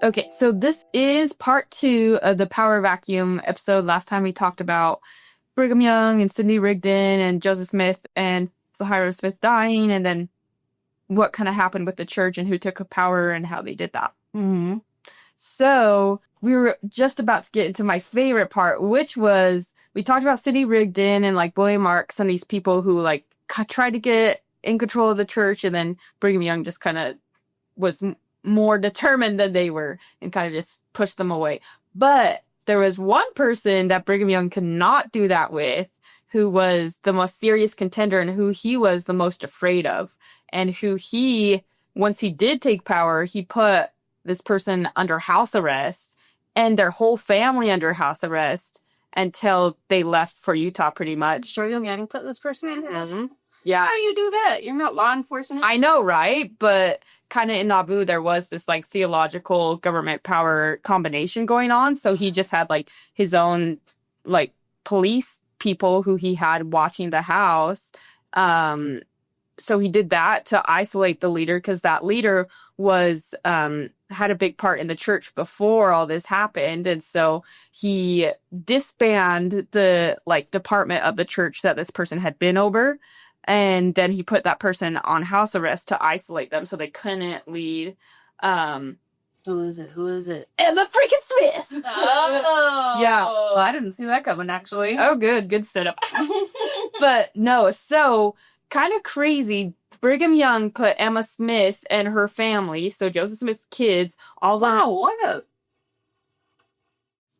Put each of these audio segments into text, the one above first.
Okay, so this is part 2 of the Power Vacuum episode. Last time we talked about Brigham Young and Sidney Rigdon and Joseph Smith and Hiram Smith dying, and then what kind of happened with the church and who took power and how they did that. Mm-hmm. So we were just about to get into my favorite part, which was we talked about Sidney Rigdon and like William Marks and these people who like tried to get in control of the church, and then Brigham Young just kind of was more determined than they were and kind of just pushed them away. But there was one person that Brigham Young could not do that with, who was the most serious contender and who he was the most afraid of, and who he, once he did take power, he put this person under house arrest and their whole family under house arrest until they left for Utah, pretty much. Brigham Young put this person in house? Mm-hmm. Yeah. How do you do that? You're not law enforcement. I know, right? But kind of in Nauvoo, there was this like theological government power combination going on. So he just had like his own like police people who he had watching the house. So he did that to isolate the leader, because that leader was had a big part in the church before all this happened. And so he disbanded the like department of the church that this person had been over. And then he put that person on house arrest to isolate them so they couldn't lead. Who is it? Emma freaking Smith! Oh! Yeah. I didn't see that coming, actually. Oh, good setup. But no, so kind of crazy. Brigham Young put Emma Smith and her family, so Joseph Smith's kids, all on... Wow, what a...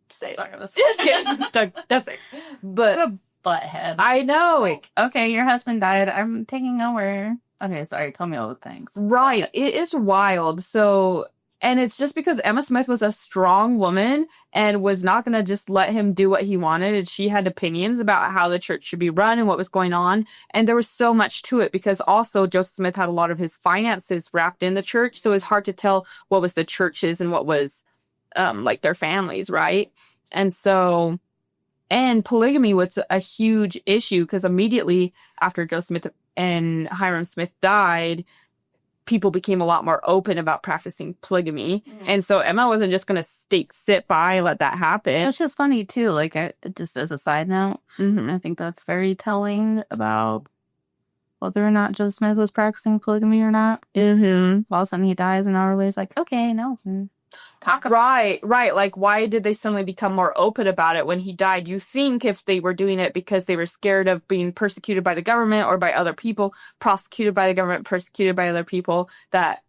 Say it. That's it. But... What a butthead. I know. Like, okay, your husband died. I'm taking over. Okay, sorry. Tell me all the things. Right. It is wild. So, and it's just because Emma Smith was a strong woman and was not going to just let him do what he wanted. And she had opinions about how the church should be run and what was going on. And there was so much to it, because also Joseph Smith had a lot of his finances wrapped in the church. So it's hard to tell what was the church's and what was like their families, right? And so... And polygamy was a huge issue, because immediately after Joseph Smith and Hiram Smith died, people became a lot more open about practicing polygamy. Mm-hmm. And so Emma wasn't just going to sit by and let that happen. Which is funny, too. Like, just as a side note, I think that's very telling about whether or not Joseph Smith was practicing polygamy or not. Mm-hmm. All of a sudden he dies, and now everybody's like, okay, no. Talk about right. Like, why did they suddenly become more open about it when he died? You think if they were doing it because they were scared of being persecuted by the government or by other people, prosecuted by the government, persecuted by other people, that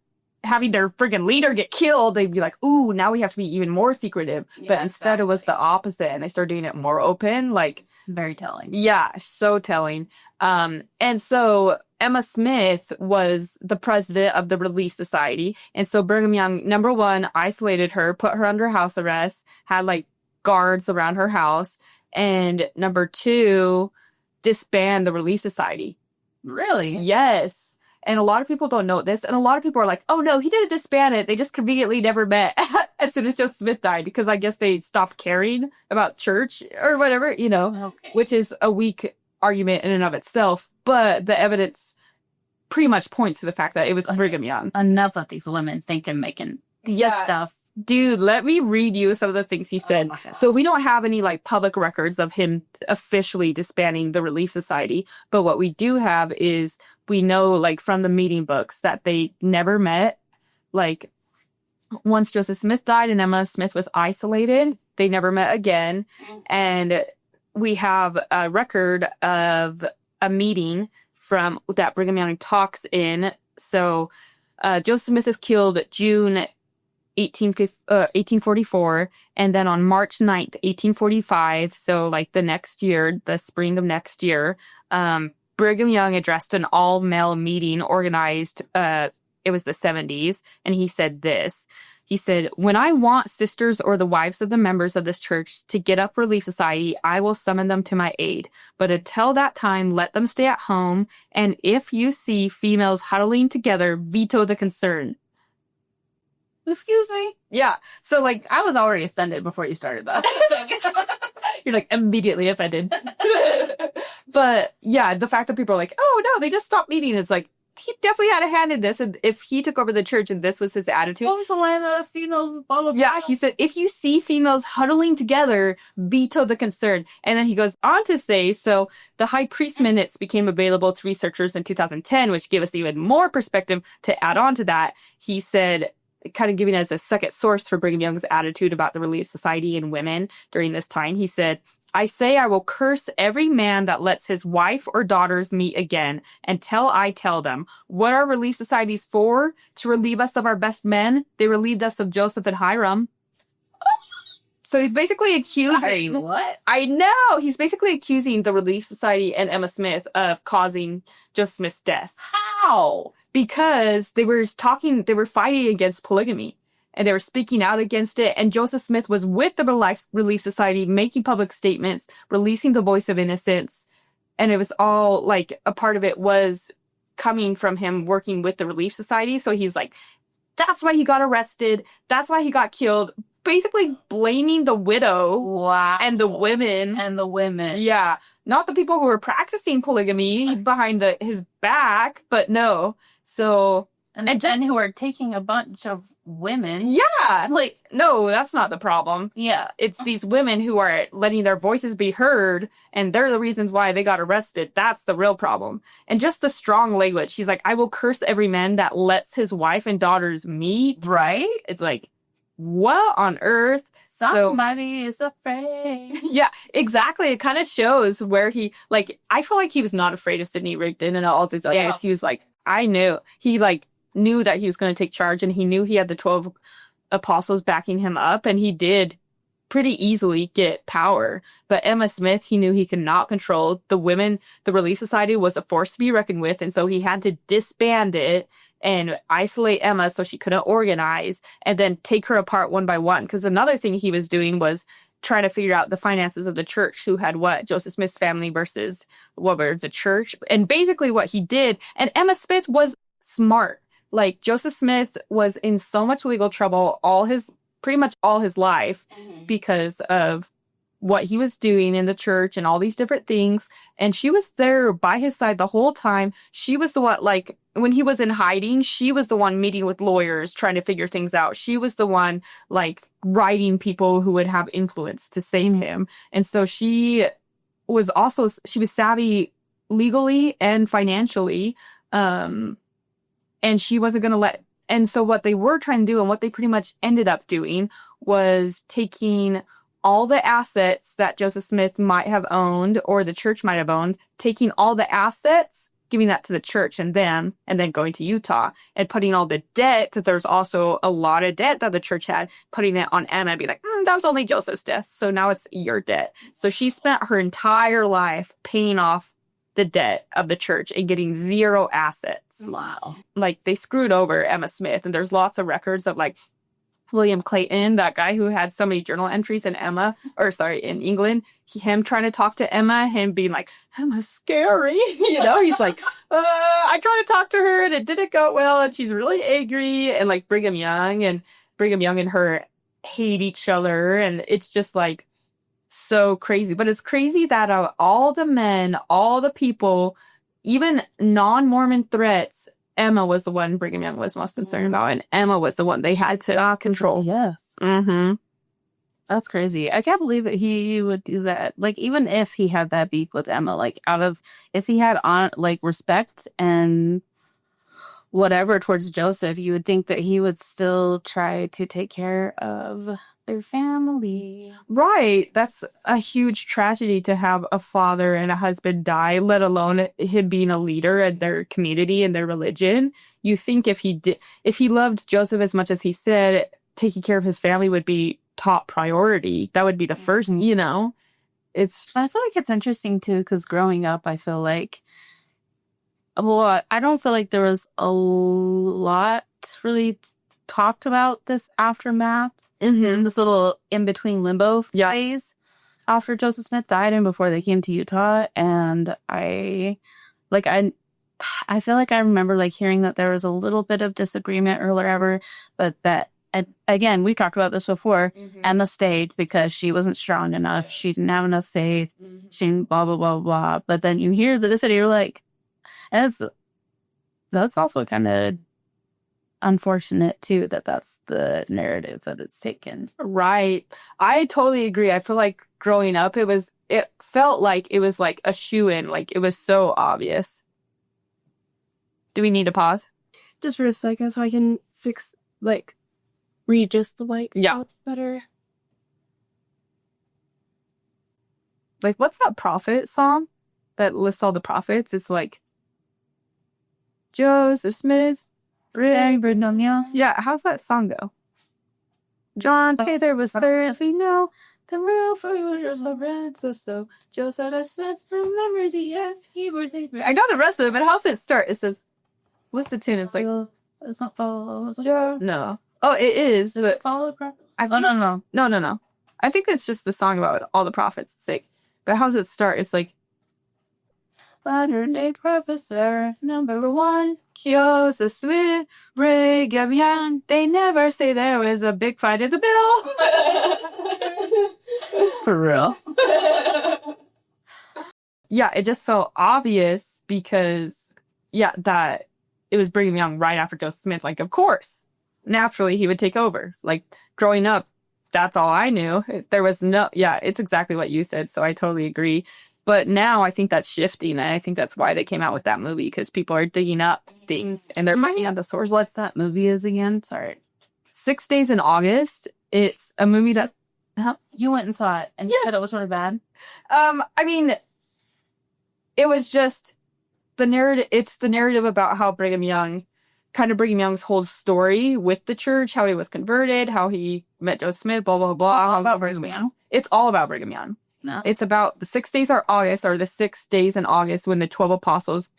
having their friggin' leader get killed, they'd be like, ooh, now we have to be even more secretive. Yeah, but instead It was the opposite, and they started doing it more open. Like, very telling. Yeah, so telling. And so Emma Smith was the president of the Relief Society. And so Brigham Young, number one, isolated her, put her under house arrest, had like guards around her house. And number two, disband the Relief Society. Really? Yes. And a lot of people don't know this. And a lot of people are like, oh no, he didn't disband it. They just conveniently never met as soon as Joseph Smith died, because I guess they stopped caring about church or whatever, which is a weak argument in and of itself. But the evidence pretty much points to the fact that it was Brigham Young. Enough of these women thinking, making stuff. Dude, let me read you some of the things he said. So we don't have any like public records of him officially disbanding the Relief Society. But what we do have is we know like from the meeting books that they never met. Like once Joseph Smith died and Emma Smith was isolated, they never met again. And we have a record of a meeting from that Brigham Young talks in. So Joseph Smith is killed June 1844, and then on March 9th, 1845, so like the next year, the spring of next year, Brigham Young addressed an all-male meeting organized, it was the 70s, and he said this. He said, "When I want sisters or the wives of the members of this church to get up Relief Society, I will summon them to my aid. But until that time, let them stay at home, and if you see females huddling together, veto the concern." Excuse me? Yeah. So, like, I was already offended before you started that. You're, like, immediately offended. But, yeah, the fact that people are like, oh, no, they just stopped meeting is, like, he definitely had a hand in this. And if he took over the church and this was his attitude. What was the line of females? Yeah, he said, if you see females huddling together, veto the concern. And then he goes on to say, so the high priest minutes became available to researchers in 2010, which gave us even more perspective to add on to that. He said, kind of giving us a second source for Brigham Young's attitude about the Relief Society and women during this time. He said, I say I will curse every man that lets his wife or daughters meet again until I tell them. What are relief societies for? To relieve us of our best men? They relieved us of Joseph and Hiram. So he's basically accusing... What? I know! He's basically accusing the Relief Society and Emma Smith of causing Joseph Smith's death. How? Because they were fighting against polygamy. And they were speaking out against it. And Joseph Smith was with the Relief Society, making public statements, releasing the voice of innocence. And it was all, like, a part of it was coming from him working with the Relief Society. So he's like, that's why he got arrested. That's why he got killed. Basically blaming the widow. Wow. And the women. Yeah. Not the people who were practicing polygamy behind his back, but no. So... And then who are taking a bunch of women. Yeah. Like, no, that's not the problem. Yeah. It's these women who are letting their voices be heard, and they're the reasons why they got arrested. That's the real problem. And just the strong language. She's like, I will curse every man that lets his wife and daughters meet. Right? It's like, what on earth? Somebody is afraid. Yeah, exactly. It kind of shows where he, like, I feel like he was not afraid of Sidney Rigdon and all these others. He was like, I knew. He, like, knew that he was going to take charge, and he knew he had the 12 apostles backing him up, and he did pretty easily get power. But Emma Smith, he knew he could not control. The women, the Relief Society was a force to be reckoned with, and so he had to disband it and isolate Emma so she couldn't organize, and then take her apart one by one. Because another thing he was doing was trying to figure out the finances of the church, who had what, Joseph Smith's family versus what were the church. And basically what he did, and Emma Smith was smart. Like, Joseph Smith was in so much legal trouble pretty much all his life because of what he was doing in the church and all these different things. And she was there by his side the whole time. She was the one, like, when he was in hiding, she was the one meeting with lawyers, trying to figure things out. She was the one, like, writing people who would have influence to save him. And so she was savvy legally and financially. And she wasn't going to let... And so what they were trying to do, and what they pretty much ended up doing, was taking all the assets that Joseph Smith might have owned, or the church might have owned, taking all the assets, giving that to the church and them, and then going to Utah, and putting all the debt, because there's also a lot of debt that the church had, putting it on Emma and be like, that was only Joseph's death, so now it's your debt. So she spent her entire life paying off the debt of the church and getting zero assets. Wow. Like, they screwed over Emma Smith, and there's lots of records of, like, William Clayton, that guy who had so many journal entries in in England, him trying to talk to Emma, him being like, Emma's scary. He's like, I tried to talk to her and it didn't go well, and she's really angry. And like Brigham Young and her hate each other, and it's just like so crazy. But it's crazy that all the men, all the people, even non-Mormon threats, Emma was the one Brigham Young was most concerned about, and Emma was the one they had to control. Yes. Mm-hmm. That's crazy. I can't believe that he would do that. Like, even if he had that beef with Emma, like, if he had respect and whatever towards Joseph, you would think that he would still try to take care of their family. Right. That's a huge tragedy to have a father and a husband die, let alone him being a leader in their community and their religion. You think if he loved Joseph as much as he said, taking care of his family would be top priority. That would be the first, I feel like it's interesting too, because growing up, I feel like, I don't feel like there was a lot really talked about this aftermath. Mm-hmm. This little in-between limbo phase after Joseph Smith died and before they came to Utah. And I feel like I remember like hearing that there was a little bit of disagreement or whatever, but that, again, we talked about this before, Emma stayed because she wasn't strong enough. She didn't have enough faith. She blah, blah, blah, blah. But then you hear this and you're like, that's also kind of unfortunate too, that that's the narrative that it's taken. Right. I totally agree. I feel like growing up, it felt like it was like a shoo-in, like it was so obvious. Do we need to pause? Just for a second so I can readjust the mic Yeah. better. Like, what's that prophet song that lists all the prophets? It's like Joseph Smith, yeah, how's that song go? John Taylor was there, if we know the real was a red, so Joseph Smith, remember the F, he was a... I know the rest of it, but how's it start? It says, what's the tune? It's like, it's not follow. No. Oh, it is, but Follow. No. I think it's just the song about all the prophets' sake. But how's it start? It's like, Latter-day Professor number 1, Joseph Smith, Brigham Young. They never say there was a big fight in the middle. For real. Yeah, it just felt obvious because, that it was Brigham Young right after Joseph Smith. Like, of course, naturally he would take over. Like, growing up, that's all I knew. There was it's exactly what you said, so I totally agree. But now I think that's shifting, and I think that's why they came out with that movie, because people are digging up things, and they're finding out the source. What's that movie is again? Sorry. 6 Days in August. It's a movie that... You went and saw it, and you said it was really bad? I mean, it was just the narrative. It's the narrative about how Brigham Young's whole story with the church, how he was converted, how he met Joseph Smith, blah, blah, blah. About Brigham Young? It's all about Brigham Young. No. It's about the 6 days are August, or the 6 days in August when the 12 apostles,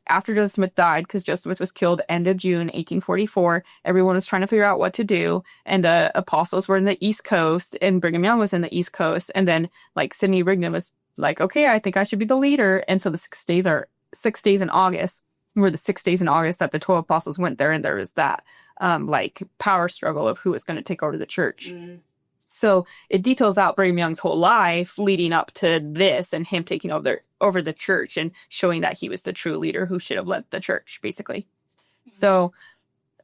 after Joseph Smith died, because Joseph Smith was killed end of June 1844, everyone was trying to figure out what to do, and the apostles were in the East Coast, and Brigham Young was in the East Coast, and then like Sidney Rigdon was like, okay, I think I should be the leader, and so the 6 days in August were the 6 days in August that the 12 apostles went there, and there was that power struggle of who was going to take over the church. So it details out Brigham Young's whole life leading up to this, and him taking over the church and showing that he was the true leader who should have led the church, basically. So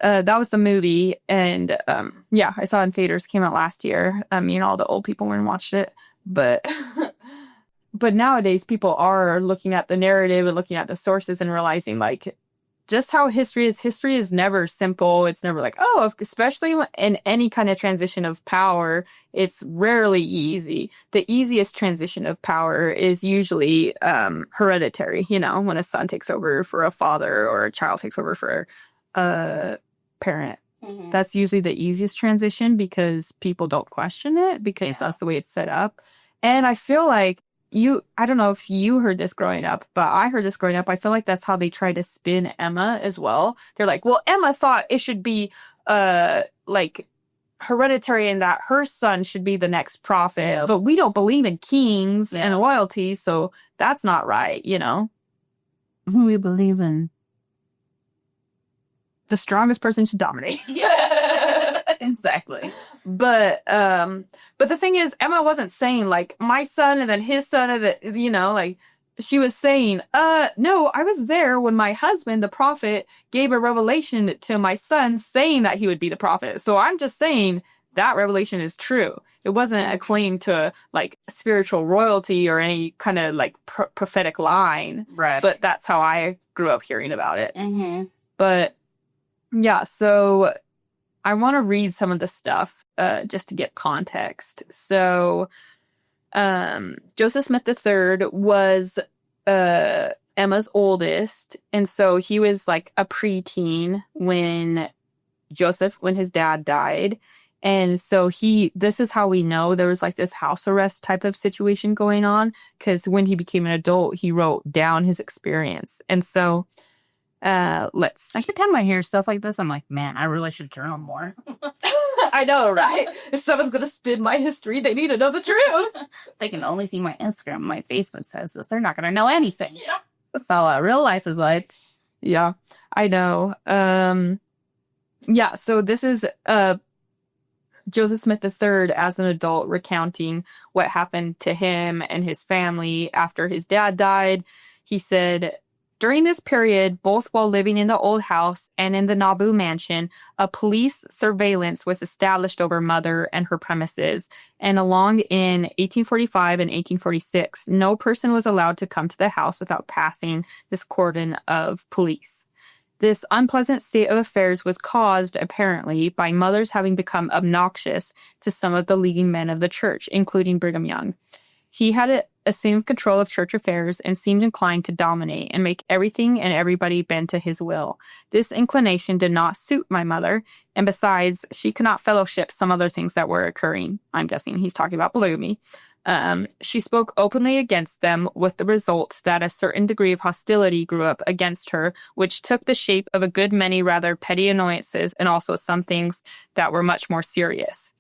that was the movie. And I saw it in theaters, came out last year. All the old people went and watched it. But but nowadays people are looking at the narrative and looking at the sources and realizing like just how history is never simple. It's never like, especially in any kind of transition of power, it's rarely easy. The easiest transition of power is usually hereditary, when a son takes over for a father or a child takes over for a parent. Mm-hmm. That's usually the easiest transition because people don't question it because that's the way it's set up. And I feel like I don't know if you heard this growing up, but I heard this growing up. I feel like that's how they try to spin Emma as well. They're like, well, Emma thought it should be like hereditary and that her son should be the next prophet, but we don't believe in kings and loyalty, so that's not right, We believe in the strongest person should dominate. Exactly. But the thing is, Emma wasn't saying like my son and then his son and like she was saying, no, I was there when my husband, the prophet, gave a revelation to my son saying that he would be the prophet. So I'm just saying that revelation is true. It wasn't a claim to like spiritual royalty or any kind of like prophetic line. Right. But that's how I grew up hearing about it. Mm-hmm. But yeah, so I want to read some of the stuff just to get context. So Joseph Smith III was Emma's oldest. And so he was like a preteen when his dad died. And so this is how we know there was like this house arrest type of situation going on, because when he became an adult, he wrote down his experience. And so every time I hear stuff like this, I'm like, man, I really should journal more. I know, right? If someone's gonna spin my history, they need to know the truth. They can only see my Instagram. My Facebook says this. They're not gonna know anything. Yeah. So real life is like, yeah, I know. So this is Joseph Smith III as an adult recounting what happened to him and his family after his dad died. He said, During this period, both while living in the old house and in the Nauvoo mansion, a police surveillance was established over Mother and her premises. And along in 1845 and 1846, no person was allowed to come to the house without passing this cordon of police. This unpleasant state of affairs was caused, apparently, by Mother's having become obnoxious to some of the leading men of the church, including Brigham Young. He had assumed control of church affairs and seemed inclined to dominate and make everything and everybody bend to his will. This inclination did not suit my mother, and besides, she could not fellowship some other things that were occurring. I'm guessing he's talking about polygamy. She spoke openly against them, with the result that a certain degree of hostility grew up against her, which took the shape of a good many rather petty annoyances and also some things that were much more serious.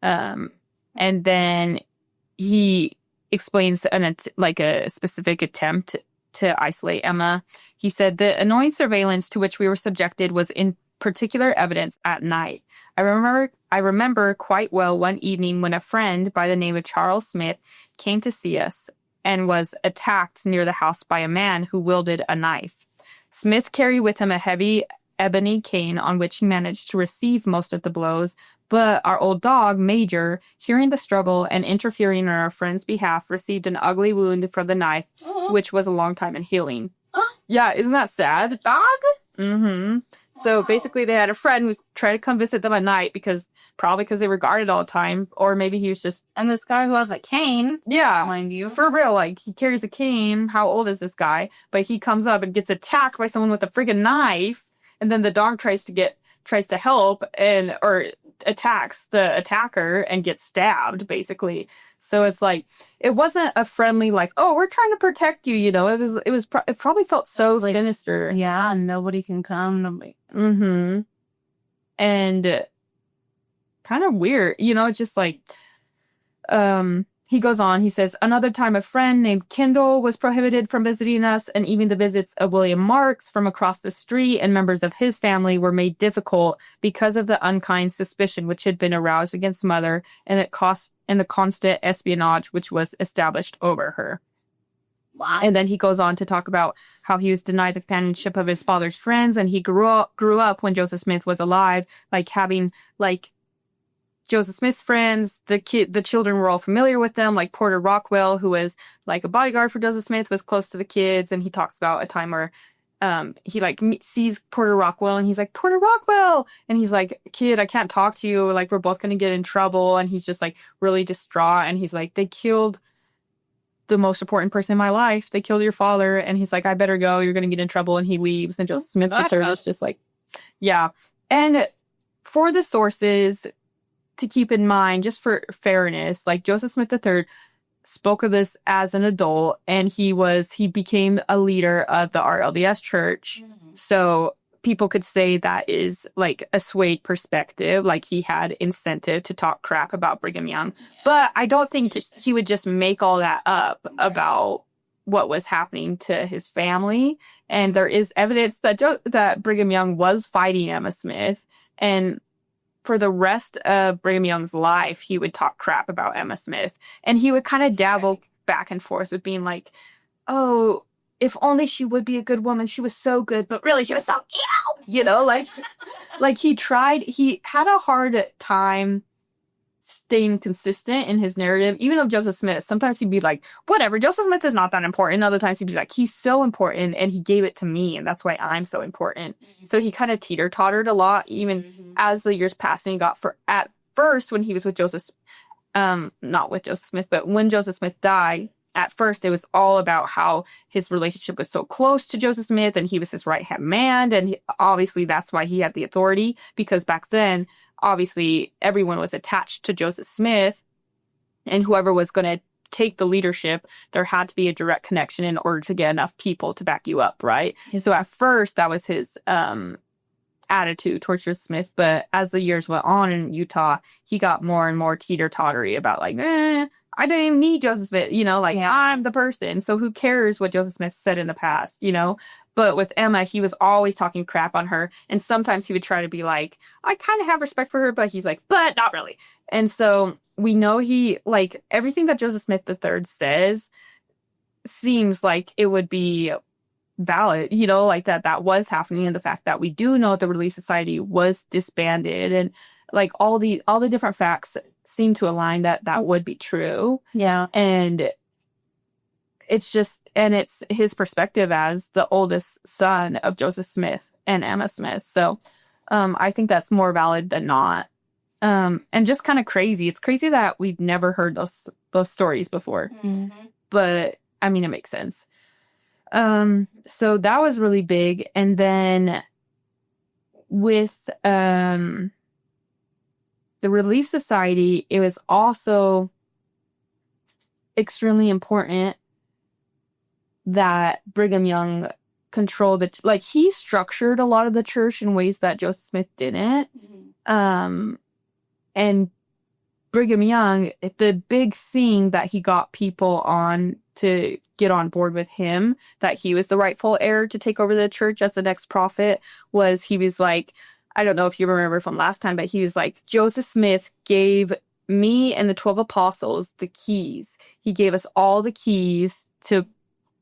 And then he explains a specific attempt to isolate Emma. He said, the annoying surveillance to which we were subjected was in particular evidence at night. I remember quite well one evening when a friend by the name of Charles Smith came to see us and was attacked near the house by a man who wielded a knife. Smith carried with him a heavy ebony cane on which he managed to receive most of the blows, but our old dog, Major, hearing the struggle and interfering on our friend's behalf, received an ugly wound from the knife, which was a long time in healing. Yeah, isn't that sad? Dog? Mm-hmm. So basically they had a friend who's trying to come visit them at night probably because they were guarded all the time, or maybe he was just... And this guy who has a cane, yeah, mind you. For real, like, he carries a cane. How old is this guy? But he comes up and gets attacked by someone with a friggin' knife, and then the dog tries to help or attacks the attacker and gets stabbed, basically. So it's like, it wasn't a friendly, like, oh, we're trying to protect you, you know. It probably felt so sinister. Yeah, and nobody can come. Nobody. Mm-hmm. And kind of weird, you know. It's just like, he goes on, he says, another time a friend named Kendall was prohibited from visiting us, and even the visits of William Marks from across the street and members of his family were made difficult because of the unkind suspicion which had been aroused against Mother and the constant espionage which was established over her. Wow. And then he goes on to talk about how he was denied the companionship of his father's friends, and he grew up when Joseph Smith was alive, like having like Joseph Smith's friends, the children were all familiar with them, like Porter Rockwell, who was like a bodyguard for Joseph Smith, was close to the kids, and he talks about a time where he sees Porter Rockwell, and he's like, Porter Rockwell, and he's like, kid, I can't talk to you, like, we're both gonna get in trouble, and he's just like really distraught, and he's like, they killed the most important person in my life, they killed your father, and he's like, I better go, you're gonna get in trouble, and he leaves, and Joseph Smith III is just like, yeah. And for the sources to keep in mind, just for fairness, like, Joseph Smith III spoke of this as an adult, and he became a leader of the RLDS church. So people could say that is like a swayed perspective, like he had incentive to talk crap about Brigham Young. But I don't think he would just make all that up about what was happening to his family. And there is evidence that Brigham Young was fighting Emma Smith, and for the rest of Brigham Young's life, he would talk crap about Emma Smith. And he would kind of dabble back and forth with being like, oh, if only she would be a good woman. She was so good, but really she was so evil. You know, like he had a hard time staying consistent in his narrative, even of Joseph Smith. Sometimes he'd be like, whatever, Joseph Smith is not that important. Other times he'd be like, he's so important, and he gave it to me, and that's why I'm so important. So he kind of teeter-tottered a lot, even as the years passed, and he got at first, when he was with not with Joseph Smith, but when Joseph Smith died, at first it was all about how his relationship was so close to Joseph Smith, and he was his right-hand man, and obviously that's why he had the authority, because back then, obviously, everyone was attached to Joseph Smith, and whoever was going to take the leadership, there had to be a direct connection in order to get enough people to back you up, right? So at first, that was his attitude towards Joseph Smith, but as the years went on in Utah, he got more and more teeter-tottery about like, I don't even need Joseph Smith, you know, like, I'm the person, so who cares what Joseph Smith said in the past, you know? But with Emma, he was always talking crap on her, and sometimes he would try to be like, I kind of have respect for her, but he's like, but not really. And so we know he, like, everything that Joseph Smith III says seems like it would be valid, you know, like that was happening, and the fact that we do know the Relief Society was disbanded, and like all the different facts seem to align that would be true. Yeah. And it's his perspective as the oldest son of Joseph Smith and Emma Smith. So I think that's more valid than not. And just kind of crazy. It's crazy that we've never heard those stories before. Mm-hmm. But I mean, it makes sense. So that was really big. And then with the Relief Society, it was also extremely important that Brigham Young controlled like he structured a lot of the church in ways that Joseph Smith didn't. Mm-hmm. And Brigham Young, the big thing that he got people on to get on board with him, that he was the rightful heir to take over the church as the next prophet, was he was like, I don't know if you remember from last time, but he was like, Joseph Smith gave me and the 12 apostles the keys. He gave us all the keys to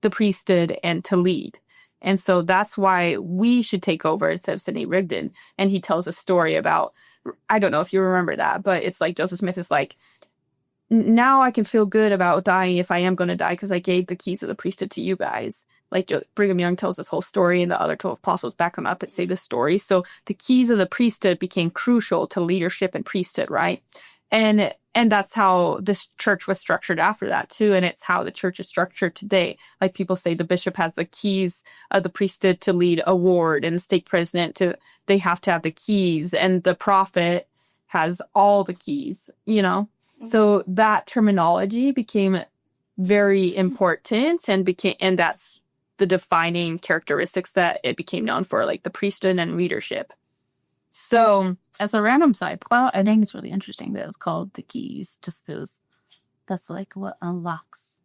the priesthood and to lead. And so that's why we should take over instead of Sidney Rigdon. And he tells a story about, I don't know if you remember that, but it's like Joseph Smith is like, now I can feel good about dying if I am going to die because I gave the keys of the priesthood to you guys. Like Brigham Young tells this whole story, and the other 12 apostles back him up and say the story. So the keys of the priesthood became crucial to leadership and priesthood, right? And that's how this church was structured after that too. And it's how the church is structured today. Like people say the bishop has the keys of the priesthood to lead a ward, and the stake president they have to have the keys, and the prophet has all the keys, you know? Mm-hmm. So that terminology became very important and that's the defining characteristics that it became known for, like the priesthood and leadership. So as a random side, well, I think it's really interesting that it's called the keys, just because that's like what unlocks.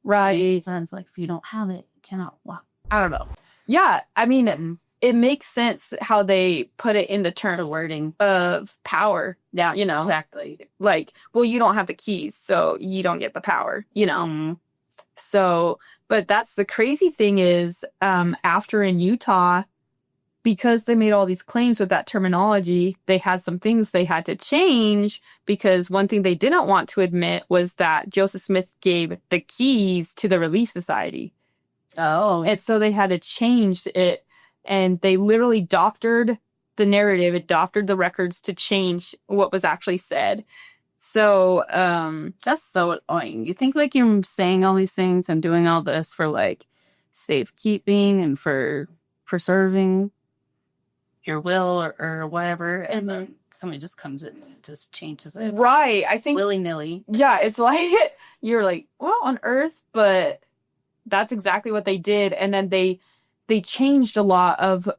Right. And it's like, if you don't have it, you cannot lock. I don't know. Yeah. I mean, it makes sense how they put it in the terms the wording of power. Now, you know, exactly. Like, well, you don't have the keys, so you don't get the power, you know? Mm-hmm. So, but that's the crazy thing is, after in Utah, because they made all these claims with that terminology, they had some things they had to change, because one thing they didn't want to admit was that Joseph Smith gave the keys to the Relief Society. Oh. And so they had to change it, and they literally doctored the narrative, it doctored the records to change what was actually said. So, that's so annoying. You think like you're saying all these things and doing all this for like safekeeping and for preserving your will or whatever, and then somebody just comes in and just changes it. Right. I think willy-nilly. Yeah, it's like you're like, well, on Earth, but that's exactly what they did. And then they changed a lot of,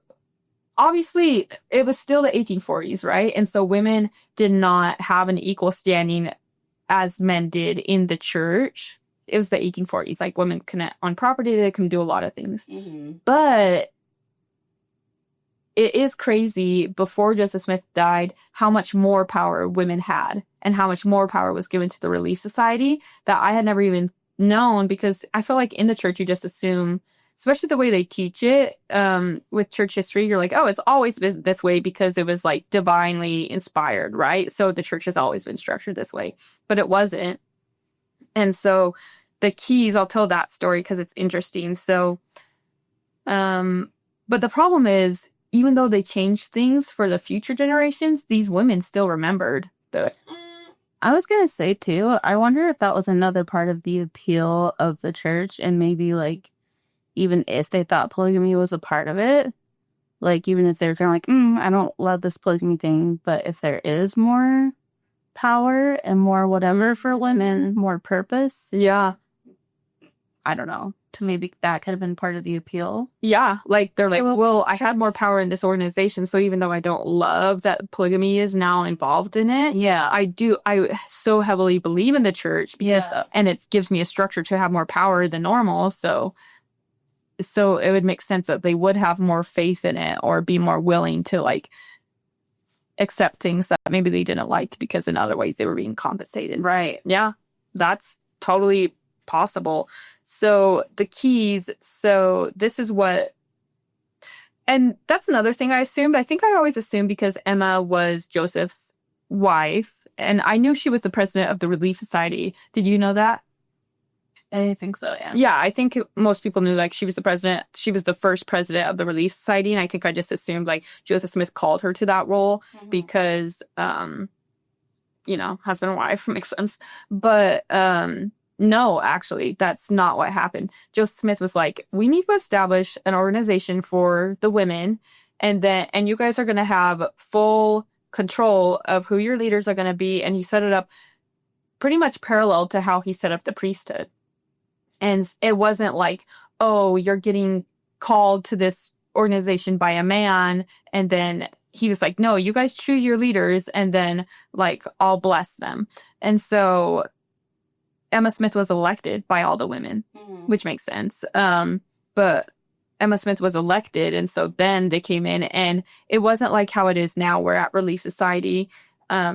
obviously it was still the 1840s, right? And so women did not have an equal standing as men did in the church. It was the 1840s. Like women can own property, they can do a lot of things. Mm-hmm. But it is crazy, before Joseph Smith died, how much more power women had and how much more power was given to the Relief Society that I had never even known, because I feel like in the church you just assume, especially the way they teach it, with church history, you're like, oh, it's always been this way because it was like divinely inspired, right? So the church has always been structured this way, but it wasn't. And so the keys, I'll tell that story because it's interesting. So, but the problem is, even though they changed things for the future generations, these women still remembered the. I was going to say, too, I wonder if that was another part of the appeal of the church, and maybe, like, even if they thought polygamy was a part of it, like, even if they were kind of like, I don't love this polygamy thing, but if there is more power and more whatever for women, more purpose. Yeah. I don't know. To maybe that could have been part of the appeal. Yeah. Like, they're like, well, I had more power in this organization, so even though I don't love that polygamy is now involved in it, yeah, I so heavily believe in the church because, and it gives me a structure to have more power than normal. So it would make sense that they would have more faith in it, or be more willing to like accept things that maybe they didn't like because in other ways they were being compensated. Right. Yeah. That's totally possible. So the keys, so this is what, and that's another thing I assumed. I think I always assumed because Emma was Joseph's wife, and I knew she was the president of the Relief Society. Did you know that? I think so, yeah. Yeah, I think most people knew, like, she was the president. She was the first president of the Relief Society, and I think I just assumed, like, Joseph Smith called her to that role because, you know, husband and wife makes sense. But no, actually, that's not what happened. Joseph Smith was like, we need to establish an organization for the women, and you guys are going to have full control of who your leaders are going to be. And he set it up pretty much parallel to how he set up the priesthood. And it wasn't like, oh, you're getting called to this organization by a man. And then he was like, no, you guys choose your leaders and then, like, I'll bless them. And so Emma Smith was elected by all the women, which makes sense. But Emma Smith was elected. And so then they came in, and it wasn't like how it is now, where at Relief Society,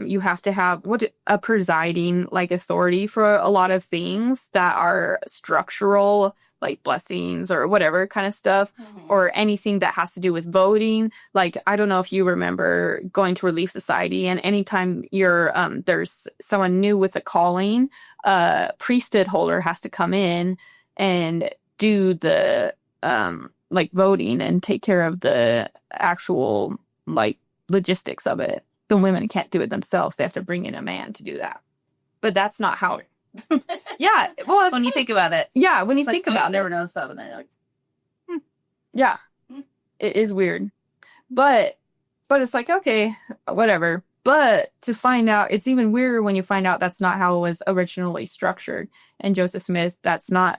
you have to have a presiding, like, authority for a lot of things that are structural, like blessings or whatever kind of stuff, or anything that has to do with voting. Like, I don't know if you remember going to Relief Society, and anytime you're there's someone new with a calling, priesthood holder has to come in and do the like voting and take care of the actual, like, logistics of it. The women can't do it themselves. They have to bring in a man to do that. But that's not how it... Yeah. Well, when you think about it. Yeah, when you It's think like, about I've it. never noticed that, and then you're like, Yeah. It is weird. But it's like, okay, whatever. But to find out, it's even weirder when you find out that's not how it was originally structured. And Joseph Smith,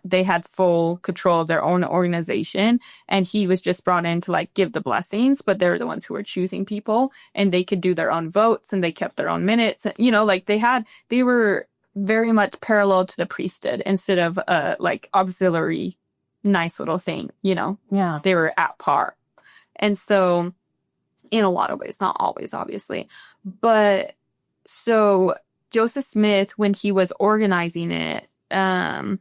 they had full control of their own organization. And he was just brought in to, like, give the blessings, but they're the ones who were choosing people, and they could do their own votes, and they kept their own minutes. You know, like, they were very much parallel to the priesthood instead of like, auxiliary, nice little thing, you know? yeah. They were at par. And so, in a lot of ways, not always, obviously. But so Joseph Smith, when he was organizing it, 1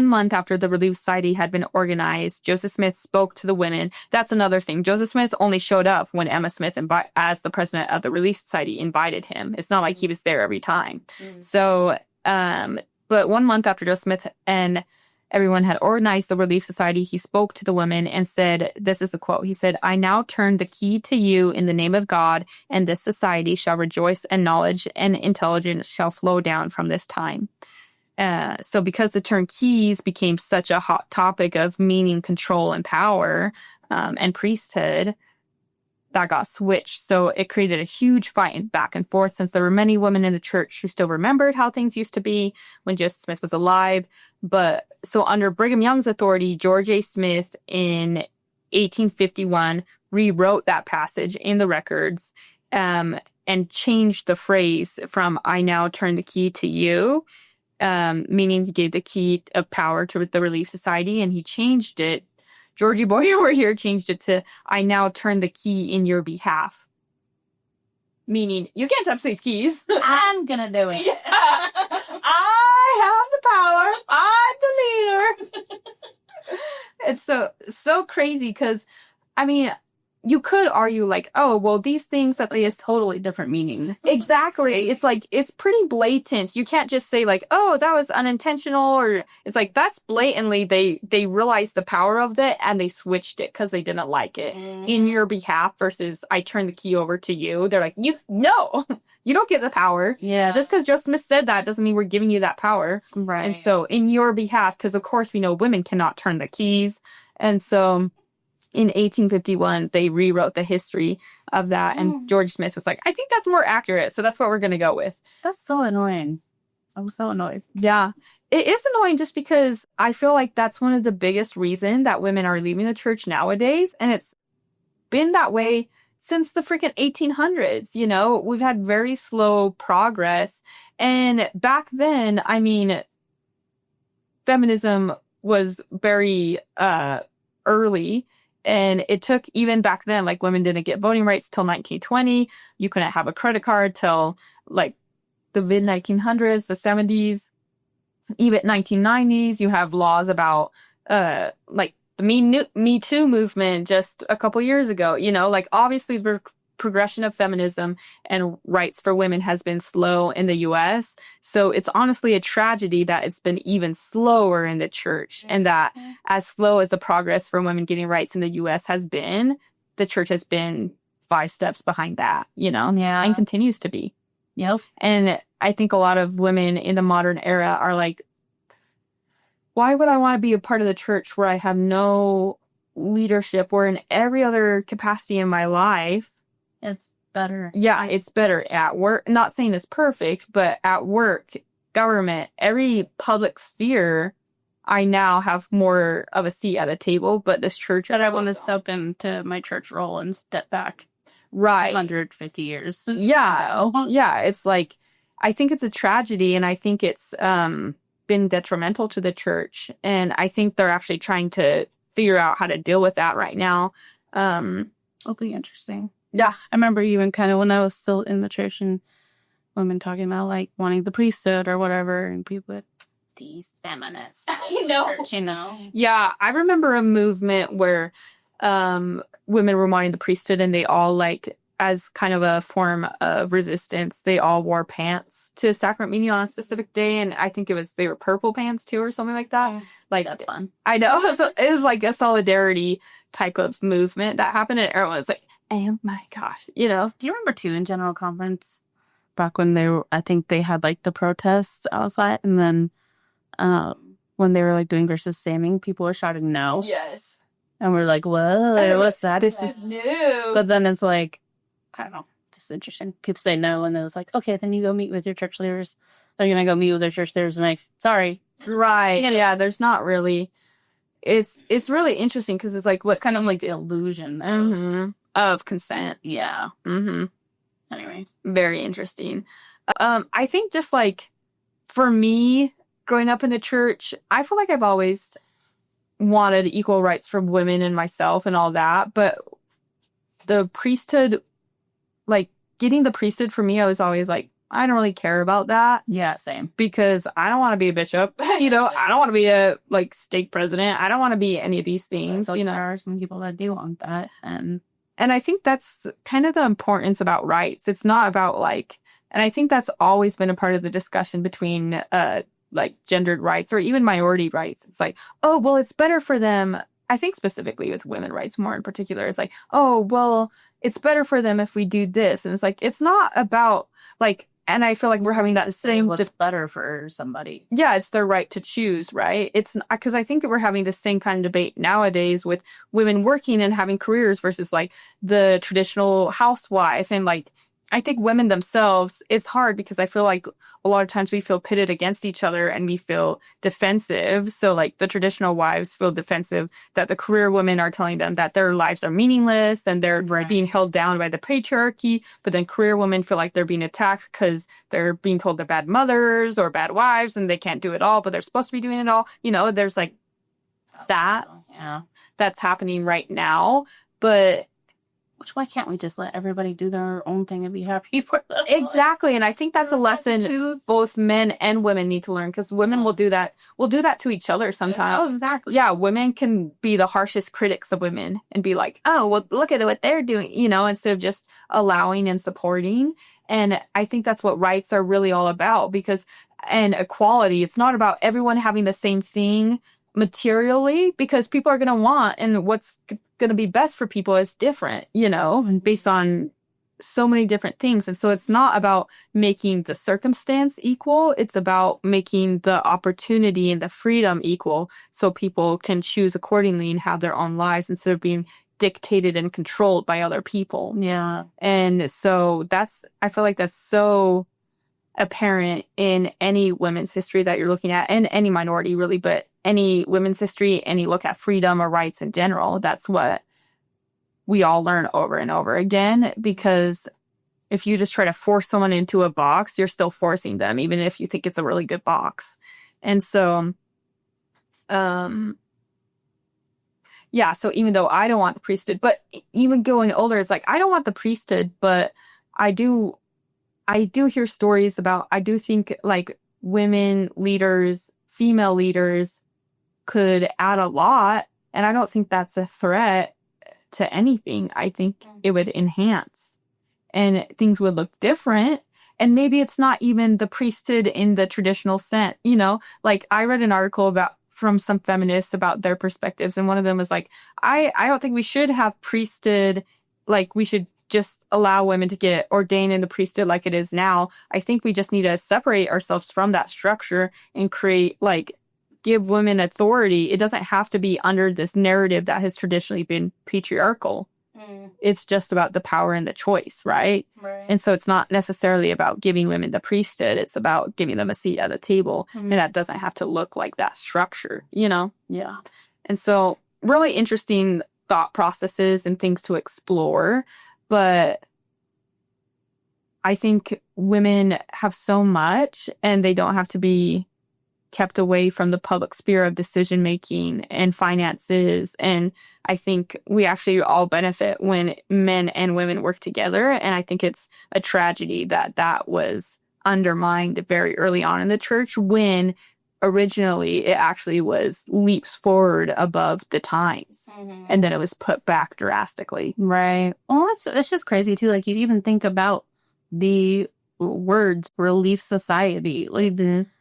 month after the Relief Society had been organized, Joseph Smith spoke to the women. That's another thing. Joseph Smith only showed up when Emma Smith, as the president of the Relief Society, invited him. It's not like he was there every time. So, but 1 month after Joseph Smith and everyone had organized the Relief Society, he spoke to the women and said, this is the quote, he said, "I now turn the key to you in the name of God, and this society shall rejoice, and knowledge and intelligence shall flow down from this time." So because the term keys became such a hot topic of meaning control and power, and priesthood, that got switched. So it created a huge fight and back and forth, since there were many women in the church who still remembered how things used to be when Joseph Smith was alive. But so under Brigham Young's authority, George A. Smith in 1851 rewrote that passage in the records, and changed the phrase from "I now turn the key to you," meaning he gave the key of power to the Relief Society, and he changed it. Georgie boy over here changed it to "I now turn the key in your behalf." Meaning, you can't touch these keys. I'm gonna do it. I have the power. I'm the leader. It's so crazy because, I mean, you could argue like, oh, well, these things that they... It's totally different meaning. Exactly. It's like, it's pretty blatant. You can't just say like, oh, that was unintentional, or it's like, that's blatantly, they realized the power of it and they switched it because they didn't like it in your behalf versus "I turn the key over to you." They're like, no, you don't get the power. Yeah. Just because Joseph Smith said that doesn't mean we're giving you that power. Right. And so in your behalf, because of course we know women cannot turn the keys. And so in 1851, they rewrote the history of that. And George Smith was like, I think that's more accurate. So that's what we're going to go with. That's so annoying. I was so annoyed. Yeah. It is annoying just because I feel like that's one of the biggest reasons that women are leaving the church nowadays. And it's been that way since the freaking 1800s. You know, we've had very slow progress. And back then, I mean, feminism was very early. And it took, even back then, like, women didn't get voting rights till 1920. You couldn't have a credit card till like the mid 1900s, the 70s. even 1990s, you have laws about, like, the Me Too movement just a couple years ago, like, obviously the progression of feminism and rights for women has been slow in the US. So it's honestly a tragedy that it's been even slower in the church, and that as slow as the progress for women getting rights in the US has been, the church has been 5 steps behind that, Yeah. and continues to be. Yep. And I think a lot of women in the modern era are like, why would I want to be a part of the church where I have no leadership, where in every other capacity in my life, it's better. Yeah, it's better at work. Not saying it's perfect, but at work, government, every public sphere, I now have more of a seat at the table. But this church, that I want to step into my church role and step back. Right. 150 years. Yeah. Yeah. It's like, I think it's a tragedy, and I think it's been detrimental to the church. And I think they're actually trying to figure out how to deal with that right now. It'll be interesting. Yeah. I remember even kind of when I was still in the church and women talking about like wanting the priesthood or whatever, and people would, these feminists. Church, Yeah, I remember a movement where women were wanting the priesthood, and they all, like, as kind of a form of resistance, they all wore pants to sacrament meeting on a specific day, and I think they were purple pants too or something like that. Like, that's fun. I know. It was like a solidarity type of movement that happened, and everyone was like, oh my gosh, Do you remember too in General Conference back when I think they had like the protests outside, and then when they were like doing versus standing, people were shouting no. Yes. And we're like, whoa, what's that? This is new. But then it's like, I don't know, just interesting. People say no, and then it's like, okay, then you go meet with your church leaders. They're gonna go meet with their church leaders, and like, sorry. Right. Yeah, there's not really. It's really interesting because it's like what's kind of like the illusion of consent. Yeah. Anyway, very interesting. I think just like for me, growing up in the church, I feel like I've always wanted equal rights for women and myself and all that. But the priesthood, like getting the priesthood for me, I was always like, I don't really care about that. Yeah, same. Because I don't want to be a bishop. I don't want to be a like stake president. I don't want to be any of these things. There are some people that do want that, and I think that's kind of the importance about rights. It's not about like, and I think that's always been a part of the discussion between like gendered rights or even minority rights. It's like, oh, well, it's better for them. I think specifically with women rights more in particular, it's like, oh, well, it's better for them if we do this. And it's like, it's not about like, and I feel like we're having that same... What's better for somebody? Yeah, it's their right to choose, right? It's because I think that we're having the same kind of debate nowadays with women working and having careers versus like the traditional housewife. And like, I think women themselves, it's hard because I feel like a lot of times we feel pitted against each other and we feel defensive. So like the traditional wives feel defensive that the career women are telling them that their lives are meaningless and they're being held down by the patriarchy. But then career women feel like they're being attacked because they're being told they're bad mothers or bad wives and they can't do it all, but they're supposed to be doing it all. There's like that. Yeah. That's happening right now. But why can't we just let everybody do their own thing and be happy for them? Exactly. And I think that's a lesson both men and women need to learn, because women will do that. We'll do that to each other sometimes. Oh, exactly. Yeah, women can be the harshest critics of women and be like, oh, well, look at what they're doing, instead of just allowing and supporting. And I think that's what rights are really all about, and equality, it's not about everyone having the same thing materially, because people are going to want, and what's going to be best for people is different, based on so many different things. And so it's not about making the circumstance equal. It's about making the opportunity and the freedom equal so people can choose accordingly and have their own lives instead of being dictated and controlled by other people. Yeah. And so I feel like that's so apparent in any women's history that you're looking at, and any minority really, but any women's history, any look at freedom or rights in general, that's what we all learn over and over again. Because if you just try to force someone into a box, you're still forcing them, even if you think it's a really good box. And so, yeah, so even though I don't want the priesthood, but even going older, it's like, I don't want the priesthood, but I do hear stories about, I do think like women leaders female leaders could add a lot. And I don't think that's a threat to anything. I think it would enhance and things would look different. And maybe it's not even the priesthood in the traditional sense, you know, like I read an article from some feminists about their perspectives. And one of them was like, I don't think we should have priesthood. Like we should just allow women to get ordained in the priesthood like it is now. I think we just need to separate ourselves from that structure and give women authority. It doesn't have to be under this narrative that has traditionally been patriarchal. It's just about the power and the choice, right? And so it's not necessarily about giving women the priesthood. It's about giving them a seat at the table. And that doesn't have to look like that structure, you know? Yeah. And so really interesting thought processes and things to explore. But I think women have so much and they don't have to be kept away from the public sphere of decision making and finances. And I think we actually all benefit when men and women work together. And I think it's a tragedy that was undermined very early on in the church when originally it actually was leaps forward above the times. And then it was put back drastically. Right. Well, it's just crazy too. Like you even think about the words Relief Society. Like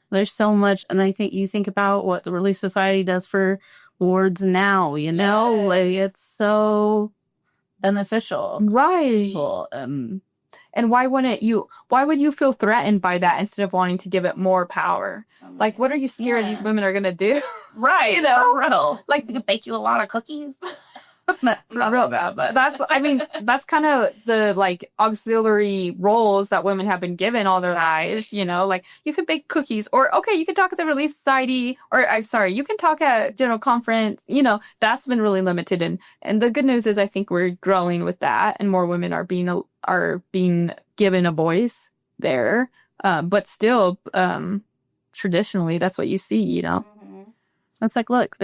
there's so much, and I think you think about what the Relief Society does for wards now, you know? Yes. Like it's so beneficial. Right. And why would you feel threatened by that instead of wanting to give it more power? Like, what are you scared these women are going to do? Right. You know? Riddle. Like, We could bake you a lot of cookies. That's kind of the auxiliary roles that women have been given all their lives, you know, like you could bake cookies or, okay, you can talk at the Relief Society or I'm sorry, you can talk at General Conference, you know, that's been really limited. And the good news is I think we're growing with that and more women are being given a voice there. But still, traditionally, that's what you see, you know. It's like, look,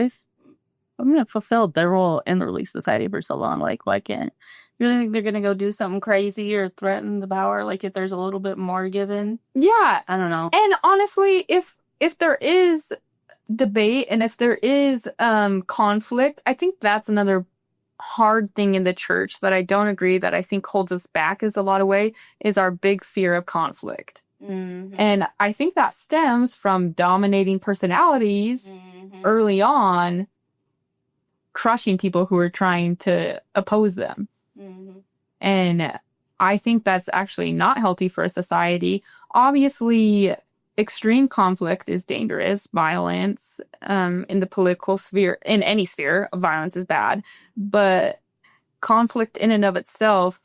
women have fulfilled their role in the Relief Society for so long. Like, why can't you really think they're gonna go do something crazy or threaten the power? Like, if there's a little bit more given, Yeah, I don't know. and honestly, if there is debate and if there is conflict, I think that's another hard thing in the church that I don't agree that I think holds us back is a lot of way is our big fear of conflict. And I think that stems from dominating personalities early on, crushing people who are trying to oppose them. And I think that's actually not healthy for a society. Obviously, extreme conflict is dangerous. Violence in the political sphere, in any sphere, violence is bad. But conflict in and of itself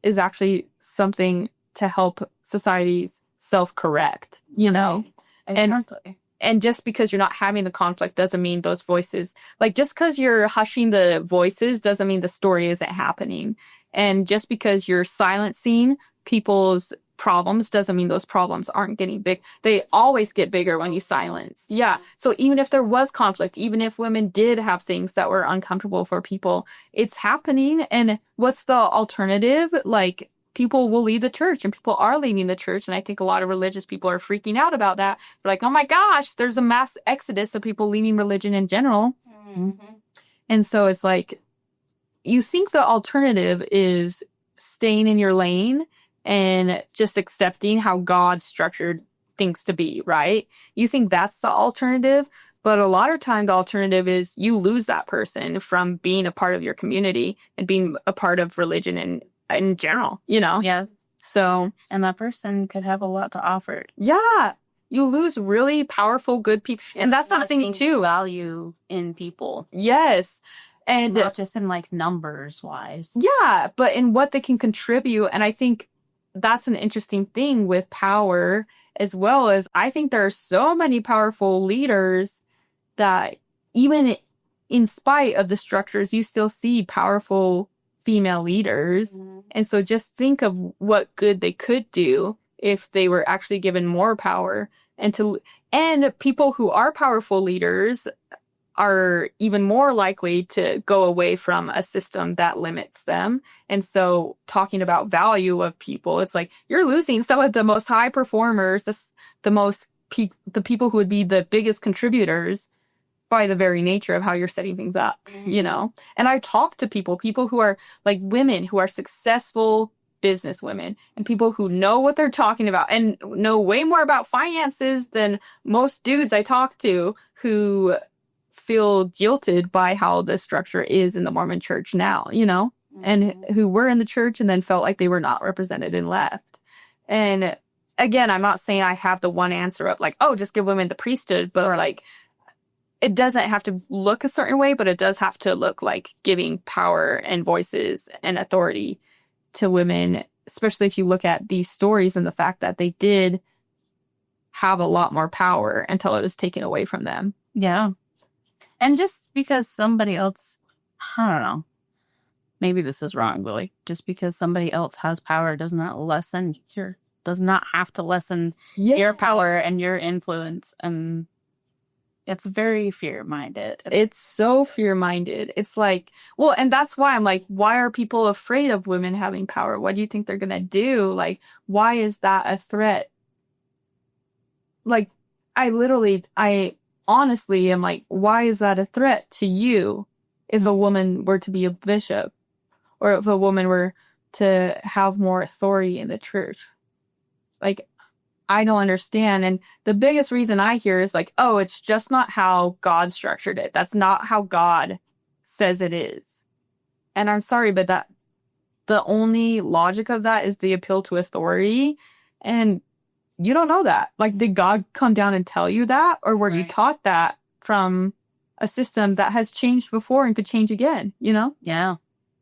is actually something to help societies self-correct, you know? And just because you're not having the conflict doesn't mean those voices, like just because you're hushing the voices doesn't mean the story isn't happening. And just because you're silencing people's problems doesn't mean those problems aren't getting big. They always get bigger when you silence. Yeah. So even if there was conflict, even if women did have things that were uncomfortable for people, it's happening. And what's the alternative? Like, people will leave the church and people are leaving the church. And I think a lot of religious people are freaking out about that. They're like, oh my gosh, there's a mass exodus of people leaving religion in general. And so it's like, you think the alternative is staying in your lane and just accepting how God structured things to be, right? You think that's the alternative. But a lot of time, the alternative is you lose that person from being a part of your community and being a part of religion and in general, you know? Yeah. So, and that person could have a lot to offer. Yeah. You lose really powerful, good people. And that's something too. Value in people. Yes. And not just in like numbers wise. Yeah. But in what they can contribute. And I think that's an interesting thing with power as well as I think there are so many powerful leaders that even in spite of the structures, you still see powerful female leaders. And so just think of what good they could do if they were actually given more power and people who are powerful leaders are even more likely to go away from a system that limits them. And so talking about value of people, it's like you're losing some of the most high performers, the most the people who would be the biggest contributors by the very nature of how you're setting things up, you know? And I talk to people who are like women who are successful business women and people who know what they're talking about and know way more about finances than most dudes I talk to who feel jilted by how the structure is in the Mormon church now, you know? And who were in the church and then felt like they were not represented and left. And again, I'm not saying I have the one answer of like, oh, just give women the priesthood, but like, it doesn't have to look a certain way, but it does have to look like giving power and voices and authority to women, especially if you look at these stories and the fact that they did have a lot more power until it was taken away from them. Yeah. And just because somebody else, I don't know, maybe this is wrong, but like, just because somebody else has power does not have to lessen your power and your influence. And it's very fear-minded. It's so fear-minded. It's like, well, and that's why I'm like, why are people afraid of women having power? What do you think they're going to do? Like, why is that a threat? Like, I honestly am like, why is that a threat to you if a woman were to be a bishop or if a woman were to have more authority in the church? Like, I don't understand. And the biggest reason I hear is like, oh, it's just not how God structured it. That's not how God says it is. And I'm sorry, but the only logic of that is the appeal to authority. And you don't know that. Like, did God come down and tell you that? Or were you taught that from a system that has changed before and could change again, you know? Yeah.